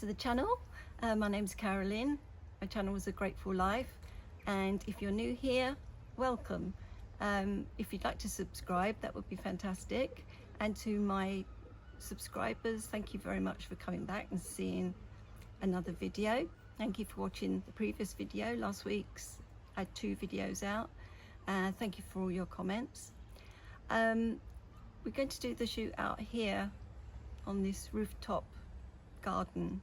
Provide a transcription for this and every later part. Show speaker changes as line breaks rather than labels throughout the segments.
to the channel. My name's Carolyn. My channel is A Grateful Life, and if you're new here, welcome. If you'd like to subscribe, that would be fantastic. And to my subscribers, thank you very much for coming back and seeing another video. Thank you for watching the previous video. Last week's I had 2 videos out. Thank you for all your comments. We're going to do the shoot out here on this rooftop garden,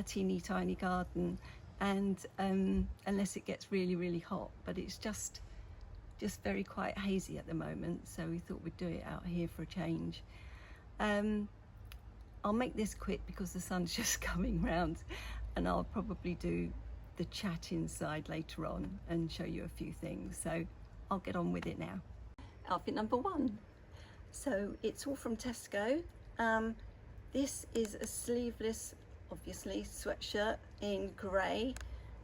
teeny tiny garden, and unless it gets really hot, but it's just very quite hazy at the moment, so we thought we'd do it out here for a change. I'll make this quick because the sun's just coming round, and I'll probably do the chat inside later on and show you a few things, so I'll get on with it now. Outfit number 1. So it's all from Tesco. This is a sleeveless, obviously, sweatshirt in grey.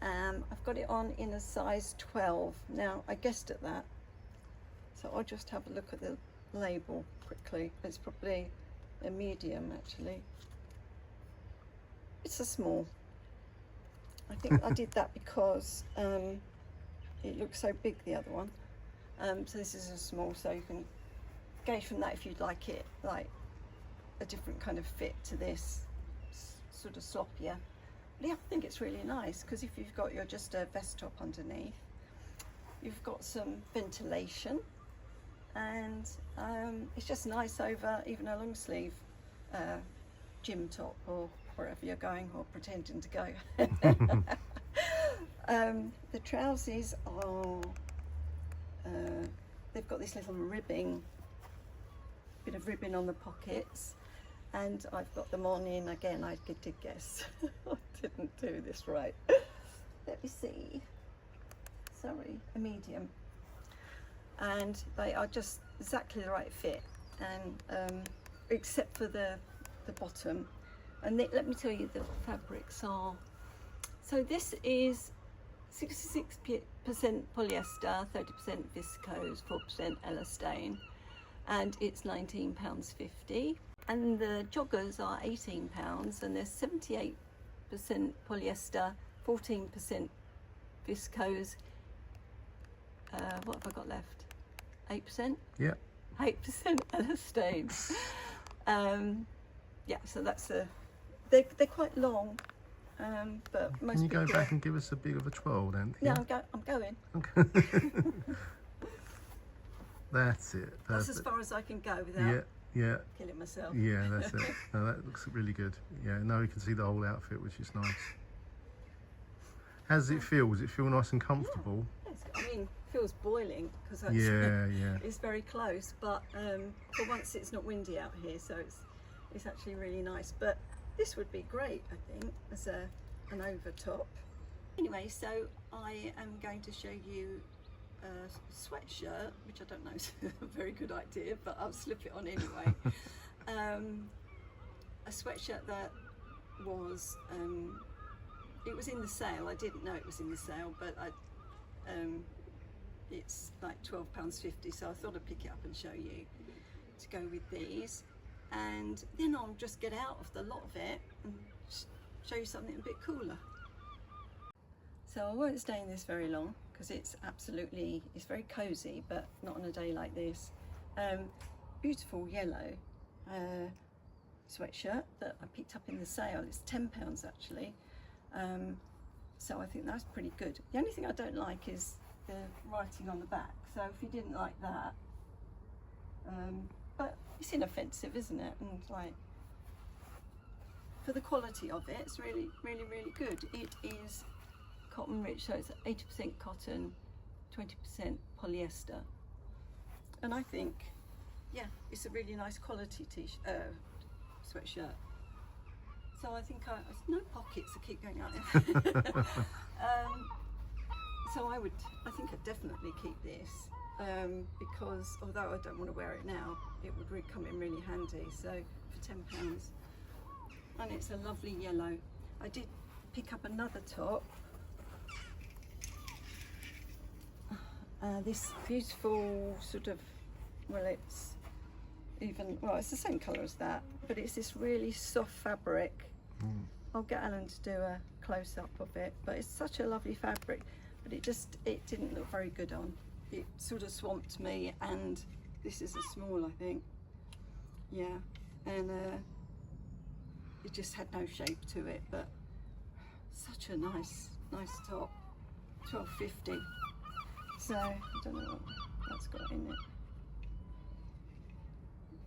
I've got it on in a size 12. Now, I guessed at that, so I'll just have a look at the label quickly. It's probably a medium, actually. It's a small. I think I did that because it looks so big, the other one. So this is a small, so you can gauge from that if you'd like it like a different kind of fit to this, sort of sloppier. But yeah, I think it's really nice because if you've got your just a vest top underneath, you've got some ventilation, and it's just nice over even a long sleeve gym top or wherever you're going or pretending to go. The trousers are they've got this little ribbing, bit of ribbon on the pockets, and I've got them on in, again, I did guess. I didn't do this right. Let me see. Sorry, a medium. And they are just exactly the right fit, and except for the bottom. And let me tell you, the fabrics are, so this is 66% polyester, 30% viscose, 4% elastane, and it's £19.50. And the joggers are £18, and they're 78% polyester, 14% viscose. What have I got left? 8%?
Yeah.
8% elastane. Yeah, so that's they're quite long. But most
Can you go
people
back and give us a bit of a twirl then?
Yeah, I'm going.
Okay. That's it. Perfect.
That's as far as I can go without killing myself.
Yeah, that's it. No, that looks really good. Yeah, now you can see the whole outfit, which is nice. How does it feel? Does it feel nice and comfortable?
Yeah, I mean, it feels boiling because it's very close, but for once it's not windy out here, so it's actually really nice. But this would be great, I think, as an over top. Anyway, so I am going to show you a sweatshirt, which I don't know is a very good idea, but I'll slip it on anyway. A sweatshirt that was, it was in the sale. I didn't know it was in the sale, but it's like £12.50, so I thought I'd pick it up and show you to go with these. And then I'll just get out of the lot of it and show you something a bit cooler. So I won't stay in this very long because it's very cozy, but not on a day like this. Beautiful yellow sweatshirt that I picked up in the sale. It's £10 actually. So I think that's pretty good. The only thing I don't like is the writing on the back. So if you didn't like that, but it's inoffensive, isn't it? And like, for the quality of it, it's really good. It is cotton rich, so it's 80% cotton, 20% polyester. And I think, yeah, it's a really nice quality sweatshirt. So I think no pockets, I keep going out there. So I think I'd definitely keep this. Because although I don't want to wear it now, it would come in really handy. So for £10, and it's a lovely yellow. I did pick up another top, this beautiful sort of, well, it's the same colour as that, but it's this really soft fabric I'll get Alan to do a close-up of it, but it's such a lovely fabric, but it didn't look very good on. It sort of swamped me, and this is a small, I think. Yeah, and it just had no shape to it, but such a nice top. $12.50. So I don't know what that's got in it.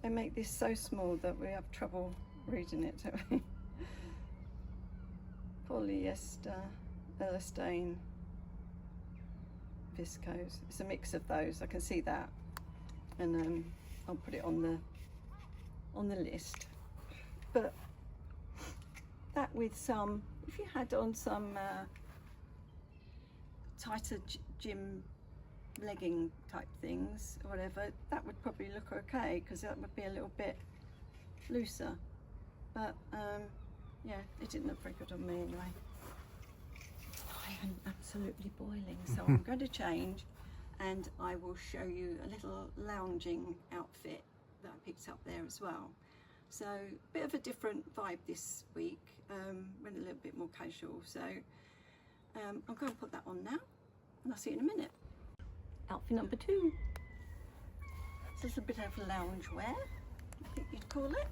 They make this so small that we have trouble reading it, don't we? Polyester, elastane, viscose. It's a mix of those. I can see that, and I'll put it on the list. But that with some, if you had on some tighter gym legging type things or whatever, that would probably look okay, because that would be a little bit looser. But yeah, it didn't look very good on me anyway. I am absolutely boiling, so I'm going to change, and I will show you a little lounging outfit that I picked up there as well. So a bit of a different vibe this week, went a little bit more casual. So I'm going to put that on now, and I'll see you in a minute. Outfit number 2. This is a bit of lounge wear, I think you'd call it.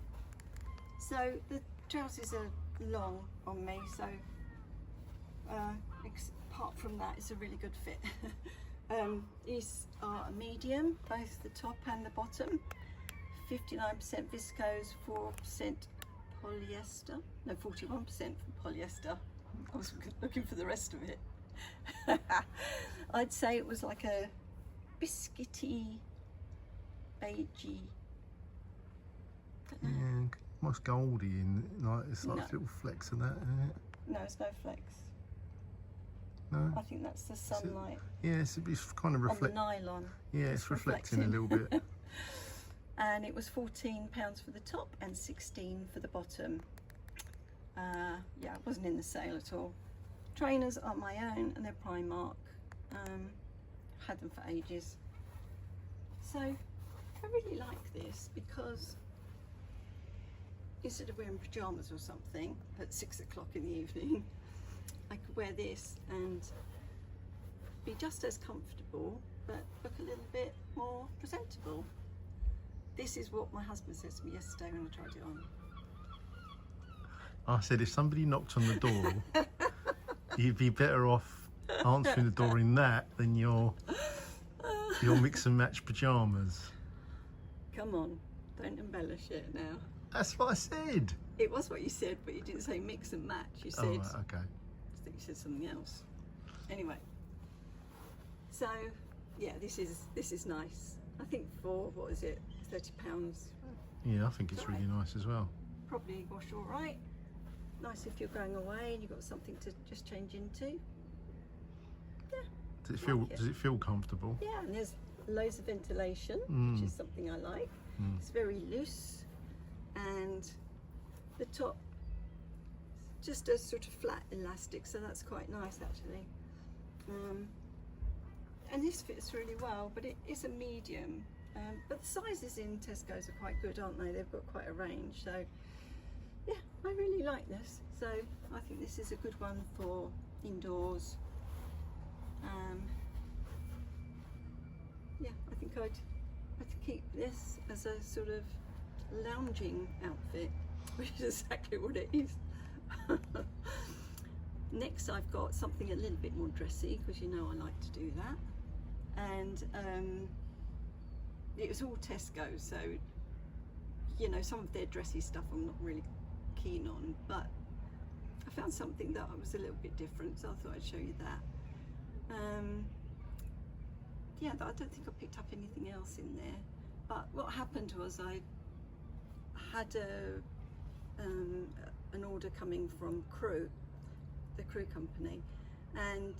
So the trousers are long on me, so apart from that, it's a really good fit. These are a medium, both the top and the bottom. 59% viscose, 4% polyester. No, 41% polyester. I was looking for the rest of it. I'd say it was like a biscuity, beigey.
Yeah, almost goldy in, like it's like little flecks of that, isn't it?
No, it's no flecks.
No.
I think that's the sunlight.
Yeah, it's kind of
on the nylon.
Yeah, it's reflecting a little bit.
And it was £14 for the top and $16 for the bottom. Yeah, it wasn't in the sale at all. Trainers are my own, and they're Primark. Had them for ages. So I really like this, because instead of wearing pyjamas or something at 6 o'clock in the evening, I could wear this and be just as comfortable, but look a little bit more presentable. This is what my husband said to me yesterday when I tried it on.
I said, if somebody knocked on the door, you'd be better off answering the door in that than your mix and match pyjamas.
Come on, don't embellish it now.
That's what I said.
It was what you said, but you didn't say mix and match. You said,
oh, right, okay.
I think you said something else. Anyway, so yeah, this is nice. I think for, what is it, £30.
Yeah, I think it's really nice as well.
Probably wash all right. Nice if you're going away and you've got something to just change into. Yeah.
Does it feel comfortable?
Yeah, and there's loads of ventilation, which is something I like. It's very loose, and the top just a sort of flat elastic, so that's quite nice actually. And this fits really well, but it is a medium. But the sizes in Tesco's are quite good, aren't they? They've got quite a range. So yeah, I really like this. So I think this is a good one for indoors. Yeah, I think I'd keep this as a sort of lounging outfit, which is exactly what it is. Next I've got something a little bit more dressy, because you know I like to do that. And it was all Tesco, so you know, some of their dressy stuff I'm not really keen on, but I found something that was a little bit different, so I thought I'd show you that. Yeah, I don't think I picked up anything else in there, but what happened was I had an order coming from the crew company, and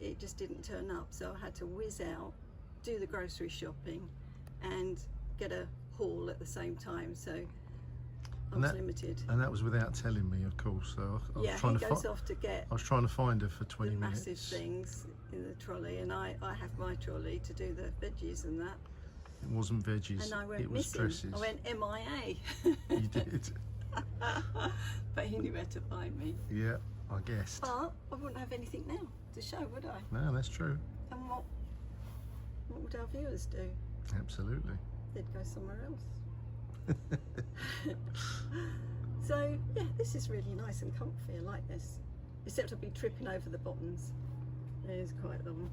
it just didn't turn up, so I had to whiz out, do the grocery shopping and get a haul at the same time, so I was limited.
And that was without telling me, of course. So I was trying
he goes off to get.
I was trying to find her for 20 minutes.
Massive things in the trolley, and I have my trolley to do the veggies and that.
It wasn't veggies.
And I went
it was
missing.
dresses.
I went MIA.
You did.
But he knew where to find me.
Yeah, I guessed.
But I wouldn't have anything now to show, would I?
No, that's true.
And what would our viewers do?
Absolutely.
They'd go somewhere else. So yeah, this is really nice and comfy. I like this. Except I'll be tripping over the bottoms. It is quite long.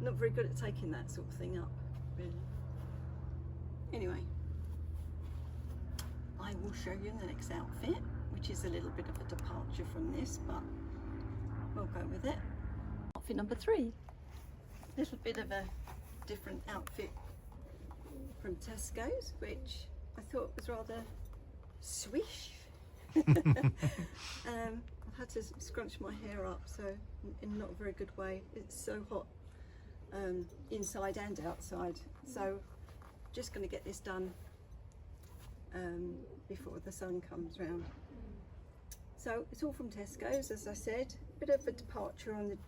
Not very good at taking that sort of thing up, really. Anyway, I will show you the next outfit, which is a little bit of a departure from this, but we'll go with it. Outfit number 3. Little bit of a different outfit from Tesco's, which I thought was rather swish. I've had to scrunch my hair up, so in not a very good way. It's so hot inside and outside, so just going to get this done before the sun comes round. So it's all from Tesco's, as I said. Bit of a departure on the...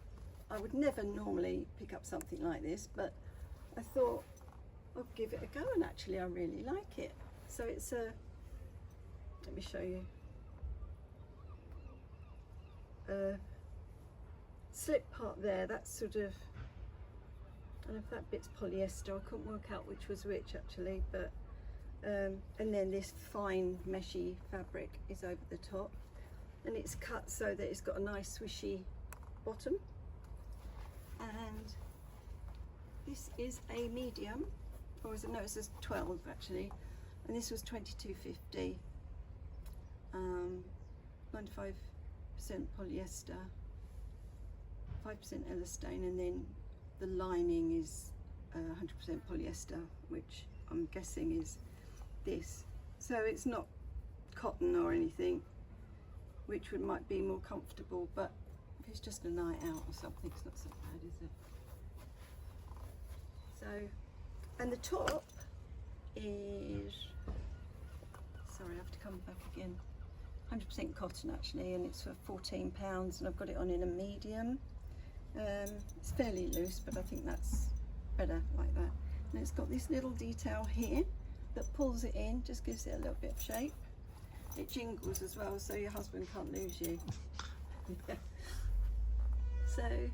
I would never normally pick up something like this, but I thought I'll give it a go, and actually I really like it. So it's a... let me show you. Slip part there, that's sort of... I don't know if that bit's polyester. I couldn't work out which was which actually, but and then this fine meshy fabric is over the top, and it's cut so that it's got a nice swishy bottom. And this is a medium, or is it? No, it says 12 actually, and this was $22.50. 95% polyester, 5% elastane, and then the lining is 100% polyester, which I'm guessing is this. So it's not cotton or anything, which might be more comfortable, but if it's just a night out or something, it's not so bad, is it? So, and the top is, sorry, I have to come back again, 100% cotton actually, and it's for £14, and I've got it on in a medium. It's fairly loose, but I think that's better like that. And it's got this little detail here that pulls it in, just gives it a little bit of shape. It jingles as well, so your husband can't lose you. So,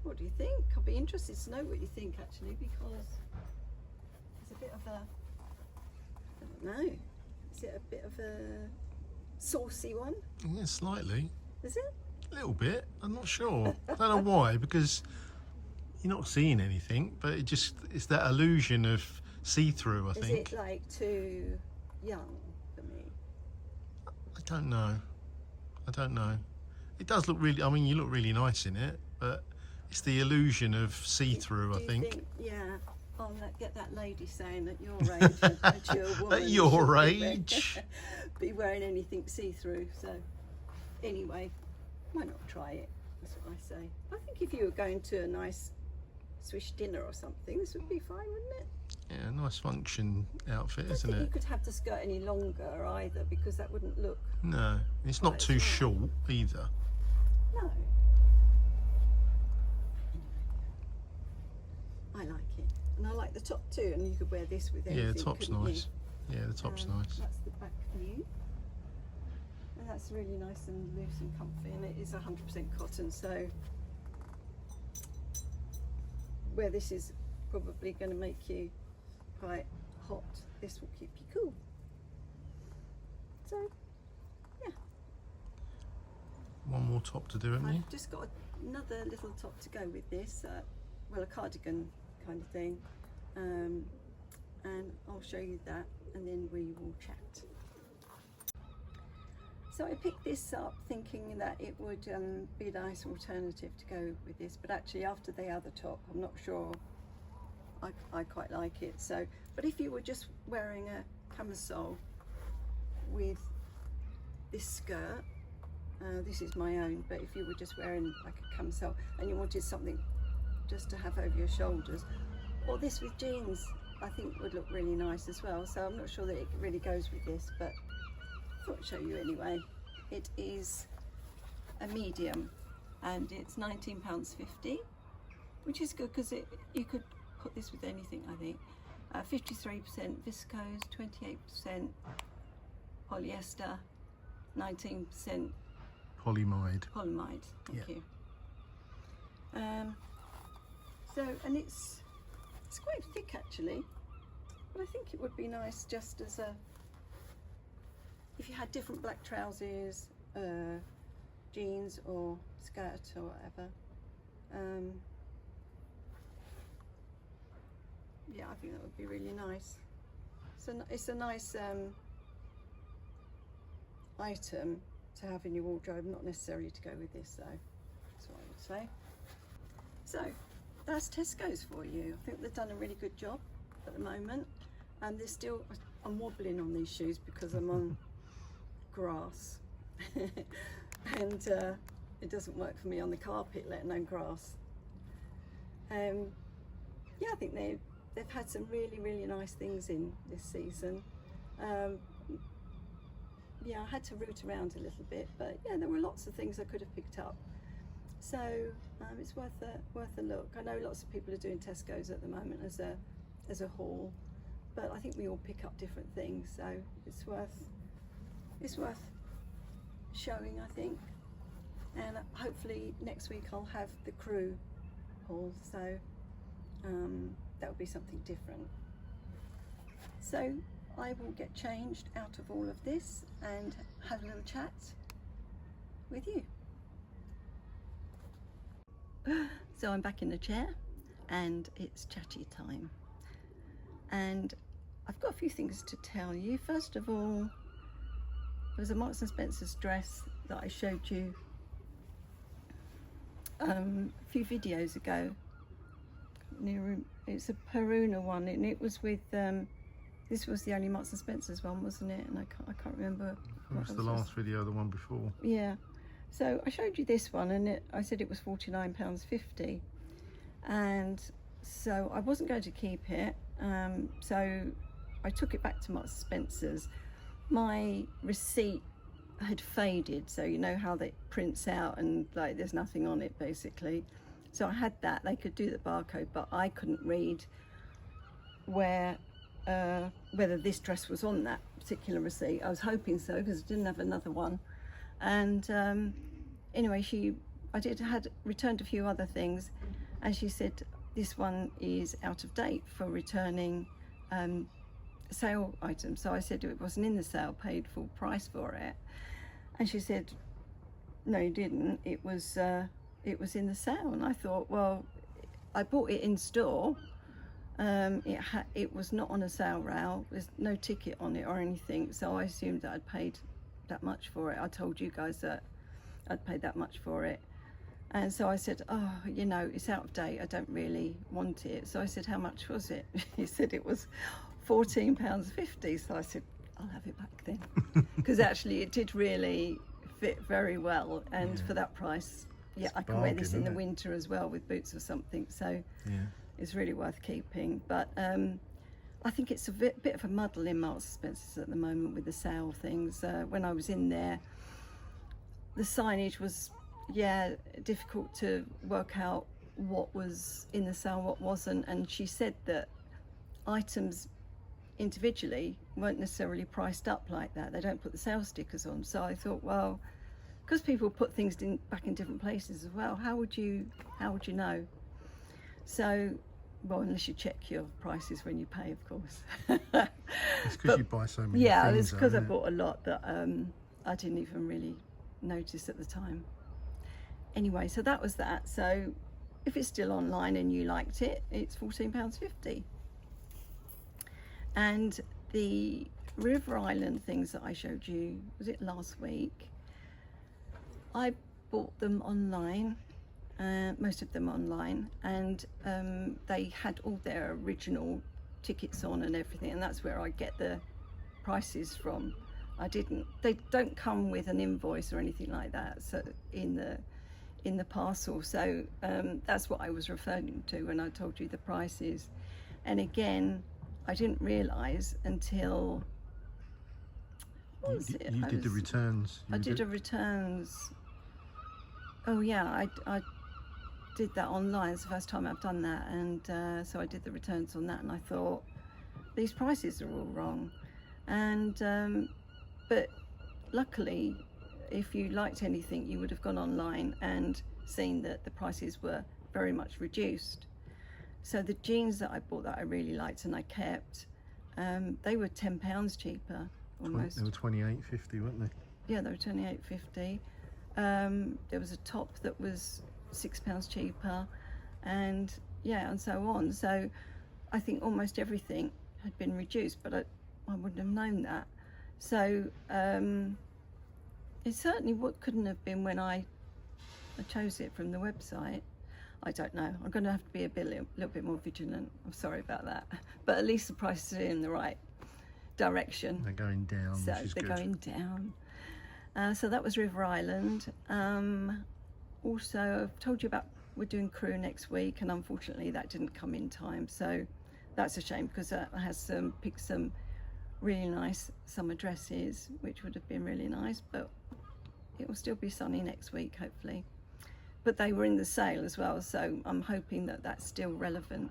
what do you think? I'll be interested to know what you think actually, because it's a bit of a, I don't know, is it a bit of a saucy one?
Yeah, slightly.
Is it?
A little bit. I'm not sure. I don't know why, because you're not seeing anything, but it's that illusion of see-through, I think.
Is it like too young for me?
I don't know. I don't know. It does look really, I mean, you look really nice in it, but it's the illusion of see-through, I think.
Yeah. I'll get that lady saying at your age, a mature woman.
At your age?
Be wearing anything see-through, so anyway, why not try it? That's what I say. I think if you were going to a nice swish dinner or something, this would be fine, wouldn't it?
Yeah, nice function outfit,
I don't
isn't
think
it?
you could have the skirt any longer either, because that wouldn't look...
No, it's not too short either.
No. I like it. And I like the top too, and you could wear this with anything.
Yeah, the top's
couldn't
nice.
you?
Yeah, the top's nice.
That's the back view. And that's really nice and loose and comfy, and it is 100% cotton, so where this is probably going to make you quite hot, this will keep you cool. So, yeah.
One more top to do, haven't you?
I've just got another little top to go with this, well, a cardigan kind of thing, and I'll show you that, and then we will chat. So I picked this up thinking that it would be a nice alternative to go with this, but actually after the other top, I'm not sure I quite like it. So, but if you were just wearing a camisole with this skirt, this is my own, but if you were just wearing like a camisole and you wanted something just to have over your shoulders, or this with jeans, I think would look really nice as well. So I'm not sure that it really goes with this, but I thought I'd show you anyway. It is a medium, and it's £19.50, which is good because you could put this with anything, I think. 53% viscose, 28% polyester, 19%
Polyamide.
polyamide. Thank you. So, and it's quite thick actually, but I think it would be nice just as a, if you had different black trousers, jeans or skirt or whatever. Yeah, I think that would be really nice. So it's a nice item to have in your wardrobe, not necessarily to go with this though. That's what I would say. So that's Tesco's for you. I think they've done a really good job at the moment. And there's still, I'm wobbling on these shoes because I'm on grass. And it doesn't work for me on the carpet, let alone grass. Yeah, I think they've had some really nice things in this season. Yeah, I had to root around a little bit, but yeah, there were lots of things I could have picked up. So it's worth a look. I know lots of people are doing Tesco's at the moment as a haul, but I think we all pick up different things, so it's worth showing, I think. And hopefully next week I'll have the crew haul, so that will be something different. So I will get changed out of all of this and have a little chat with you. So I'm back in the chair and it's chatty time. And I've got a few things to tell you. First of all, there was a Marks and Spencer's dress that I showed you a few videos ago. It's a Peruna one, and it was with this was the only Marks and Spencer's one, wasn't it? And I can't remember.
It was the last video, the one before.
Yeah. So I showed you this one, and I said it was £49.50, and so I wasn't going to keep it. So I took it back to Marks and Spencer's. My receipt had faded, so you know how that prints out and like there's nothing on it basically. So I had that. They could do the barcode, but I couldn't read whether this dress was on that particular receipt. I was hoping so because I didn't have another one. And anyway, I had returned a few other things, and she said this one is out of date for returning sale items. So I said it wasn't in the sale, paid full price for it, and she said no, you didn't. It was in the sale. And I thought, well, I bought it in store. It was not on a sale rail. There's no ticket on it or anything, so I assumed that I'd paid that much for it. I told you guys that I'd paid that much for it, and so I said, oh, you know, it's out of date, I don't really want it. So I said, how much was it? He said it was £14.50. So I said, I'll have it back then, because actually it did really fit very well, and for that price, yeah, I can wear this in the winter as well with boots or something, so it's really worth keeping. But I think it's a bit of a muddle in Marks and Spencer's at the moment with the sale things. When I was in there, the signage was, difficult to work out what was in the sale, what wasn't. And she said that items individually weren't necessarily priced up like that. They don't put the sale stickers on. So I thought, well, because people put things back in different places as well, how would you know? So, well, unless you check your prices when you pay, of course.
It's because you buy so many
yeah,
things.
It's because I bought a lot that I didn't even really notice at the time. Anyway, so that was that. So if it's still online and you liked it, it's £14.50. And the River Island things that I showed you, was it last week? I bought them online, most of them online, and they had all their original tickets on and everything, and that's where I get the prices from. They don't come with an invoice or anything like that, so in the parcel. So that's what I was referring to when I told you the prices. And again, I didn't realise until
You did the returns.
I did a returns. Oh yeah, I did that online. It's the first time I've done that, and so I did the returns on that, and I thought these prices are all wrong. And but luckily, if you liked anything, you would have gone online and seen that the prices were very much reduced. So the jeans that I bought that I really liked and I kept, they were £10 cheaper almost.
They were 28.50, weren't they?
Yeah, they were 28.50. There was a top that was £6 cheaper, and yeah, and so on. So I think almost everything had been reduced, but I wouldn't have known that. So it certainly couldn't have been when I chose it from the website. I don't know. I'm going to have to be a little bit more vigilant. I'm sorry about that. But at least the prices are in the right direction.
They're going down,
So
which is
they're
good.
going down. So that was River Island. Also, I've told you about we're doing Crew next week, and unfortunately that didn't come in time. So that's a shame, because I has picked some really nice summer dresses, which would have been really nice, but it will still be sunny next week, hopefully. But they were in the sale as well, so I'm hoping that that's still relevant.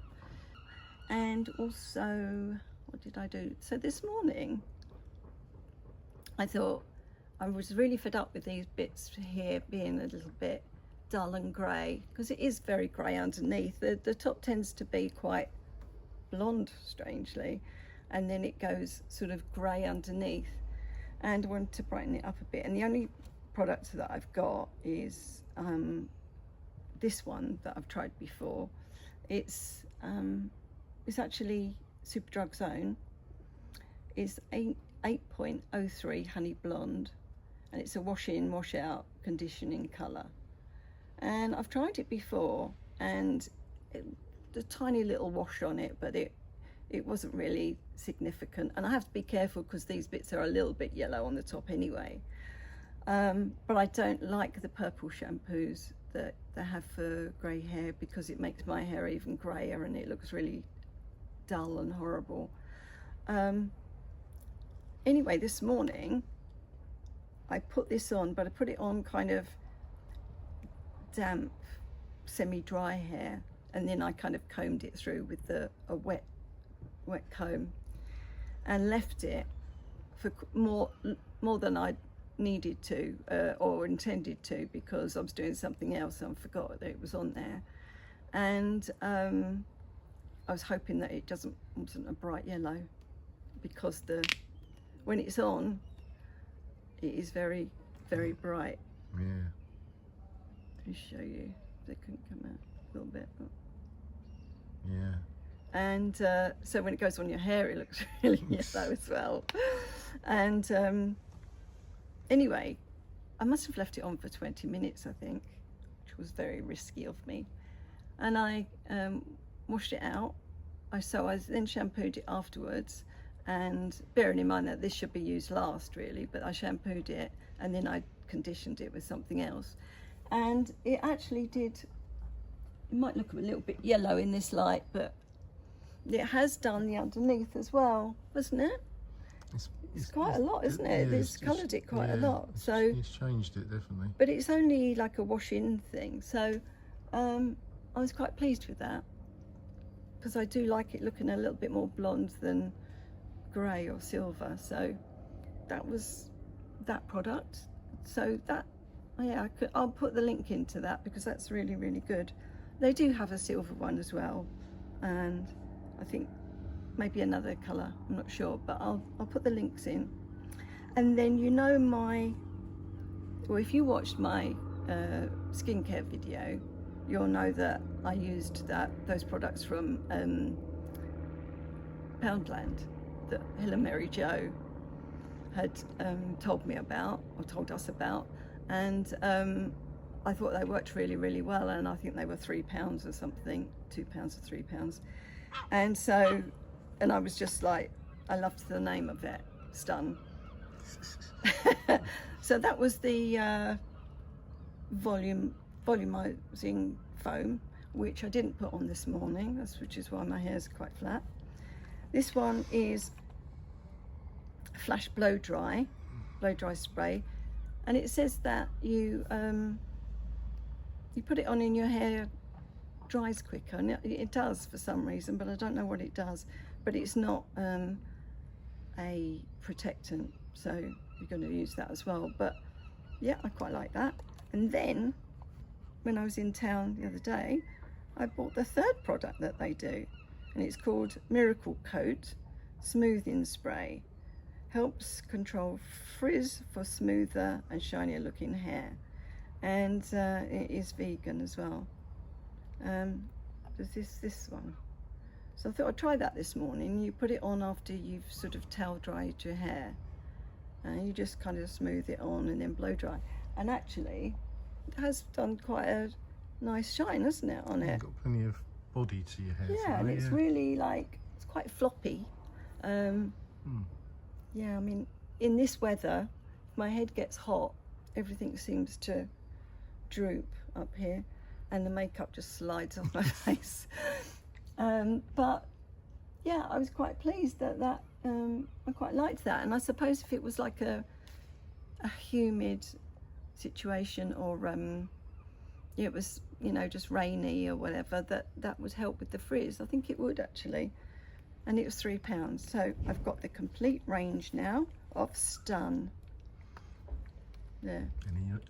And also, what did I do? So this morning, I thought I was really fed up with these bits here being a little bit dull and grey, because it is very grey underneath. The top tends to be quite blonde, strangely, and then it goes sort of grey underneath, and I wanted to brighten it up a bit. And the only product that I've got is this one that I've tried before. It's actually Superdrug's own. It's 8.03 honey blonde, and it's a wash in wash out conditioning colour. And I've tried it before, and the tiny little wash on it, but it wasn't really significant. And I have to be careful because these bits are a little bit yellow on the top anyway. But I don't like the purple shampoos that they have for grey hair, because it makes my hair even greyer and it looks really dull and horrible. Anyway, this morning I put this on, but I put it on kind of damp, semi-dry hair, and then I kind of combed it through with a wet comb, and left it for more than I needed to or intended to, because I was doing something else and forgot that it was on there. And I was hoping that it wasn't a bright yellow, because when it's on, it is very, very bright.
Yeah.
Let me show you. They couldn't come out a little bit.
Yeah.
And so when it goes on your hair, it looks really yellow as well. And anyway, I must have left it on for 20 minutes, I think, which was very risky of me. And I washed it out. So I then shampooed it afterwards, and bearing in mind that this should be used last, really, but I shampooed it and then I conditioned it with something else. And it actually did, it might look a little bit yellow in this light, but it has done the underneath as well, hasn't it? It's quite a lot, isn't it?
Yeah,
It's coloured it quite a lot. So
it's changed it, definitely.
but it's only like a wash-in thing, so I was quite pleased with that, because I do like it looking a little bit more blonde than grey or silver. So that was that product. So that, yeah, I'll put the link into that, because that's really, really good. They do have a silver one as well, and I think maybe another colour, I'm not sure, but I'll put the links in. And then, you know, well, if you watched my skincare video, you'll know that I used those products from Poundland that Hill and Mary Jo had told me about, or told us about, and I thought they worked really, really well, and I think they were £3 or something, £2 or £3. And so, and I was just like, I loved the name of it, Stun. So that was the volumizing foam, which I didn't put on this morning, which is why my hair's quite flat. This one is Flash blow dry spray, and it says that you put it on and your hair dries quicker, and it does for some reason, but I don't know what it does. But it's not a protectant, so you're going to use that as well. But yeah, I quite like that. And then when I was in town the other day, I bought the third product that they do, and it's called Miracle Coat Smoothing Spray. Helps control frizz for smoother and shinier looking hair, and it is vegan as well. There's this one, so I thought I'd try that this morning. You put it on after you've sort of towel dried your hair, and you just kind of smooth it on and then blow dry, and actually it has done quite a nice shine, hasn't it, on it?
You've got plenty of body to your hair.
Yeah, and it's really like, it's quite floppy. Yeah, I mean, in this weather, if my head gets hot, everything seems to droop up here, and the makeup just slides off my face. But yeah, I was quite pleased that I quite liked that. And I suppose if it was like a humid situation, or it was, you know, just rainy or whatever, that would help with the frizz. I think it would actually. And it was £3. So I've got the complete range now of Stun. There.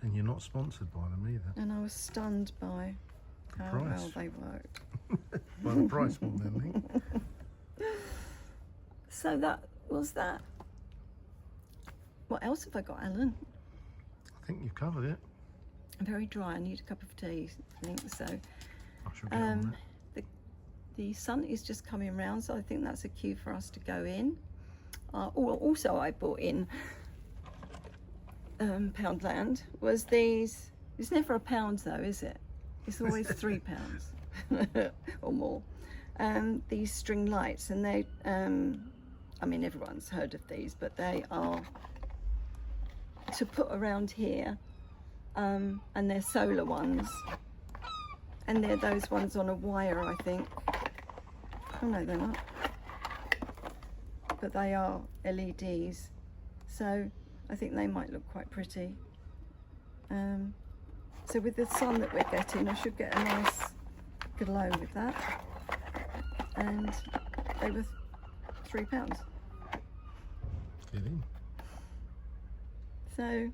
And you're not sponsored by them either.
And I was stunned by how well they worked.
By the price more than anything.
So that was that. What else have I got, Alan?
I think you've covered it.
I'm very dry. I need a cup of tea, I think so.
I shall get on that.
The sun is just coming round, so I think that's a cue for us to go in. Also, I bought in Poundland was these. It's never a pound though, is it? It's always £3 or more. These string lights, and they, I mean, everyone's heard of these, but they are to put around here, and they're solar ones, and they're those ones on a wire, I think. Oh no, they're not, but they are LEDs, so I think they might look quite pretty. So with the sun that we're getting, I should get a nice glow with that. And they were £3.
Get in.
So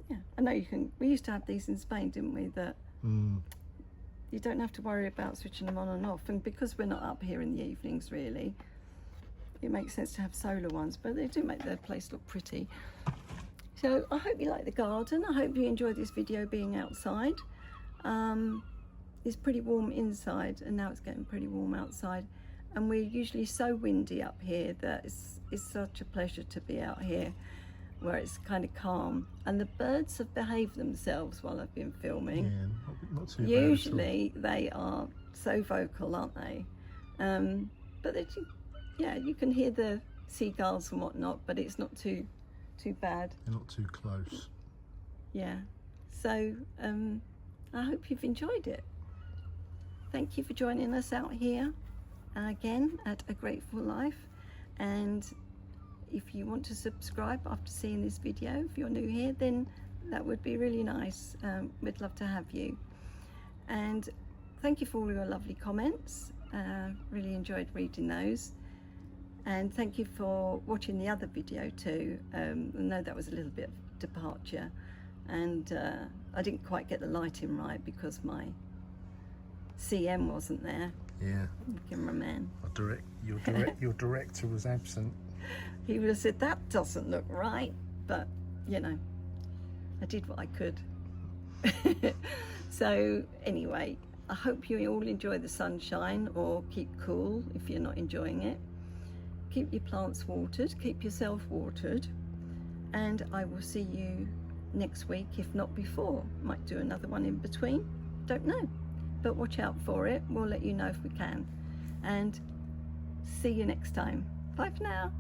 yeah, I know you can. We used to have these in Spain, didn't we? That you don't have to worry about switching them on and off. And because we're not up here in the evenings, really, it makes sense to have solar ones. But they do make the place look pretty. So I hope you like the garden. I hope you enjoyed this video being outside. It's pretty warm inside, and now it's getting pretty warm outside. And we're usually so windy up here that it's such a pleasure to be out here where it's kind of calm. And the birds have behaved themselves while I've been filming.
Yeah, not too bad.
Usually they are so vocal, aren't they? But they, yeah, you can hear the seagulls and whatnot, but it's not too bad.
They're not too close.
Yeah. So I hope you've enjoyed it. Thank you for joining us out here again at A Grateful Life. And if you want to subscribe after seeing this video, if you're new here, then that would be really nice. We'd love to have you. And thank you for all your lovely comments. Really enjoyed reading those. And thank you for watching the other video too. I know that was a little bit of departure, and I didn't quite get the lighting right because my CM wasn't there.
Yeah.
Cameraman.
Your director was absent.
He would have said, that doesn't look right, but you know, I did what I could. So anyway, I hope you all enjoy the sunshine, or keep cool if you're not enjoying it. Keep your plants watered, keep yourself watered, and I will see you next week, if not before. Might do another one in between, don't know, but watch out for it. We'll let you know if we can. And see you next time. Bye for now.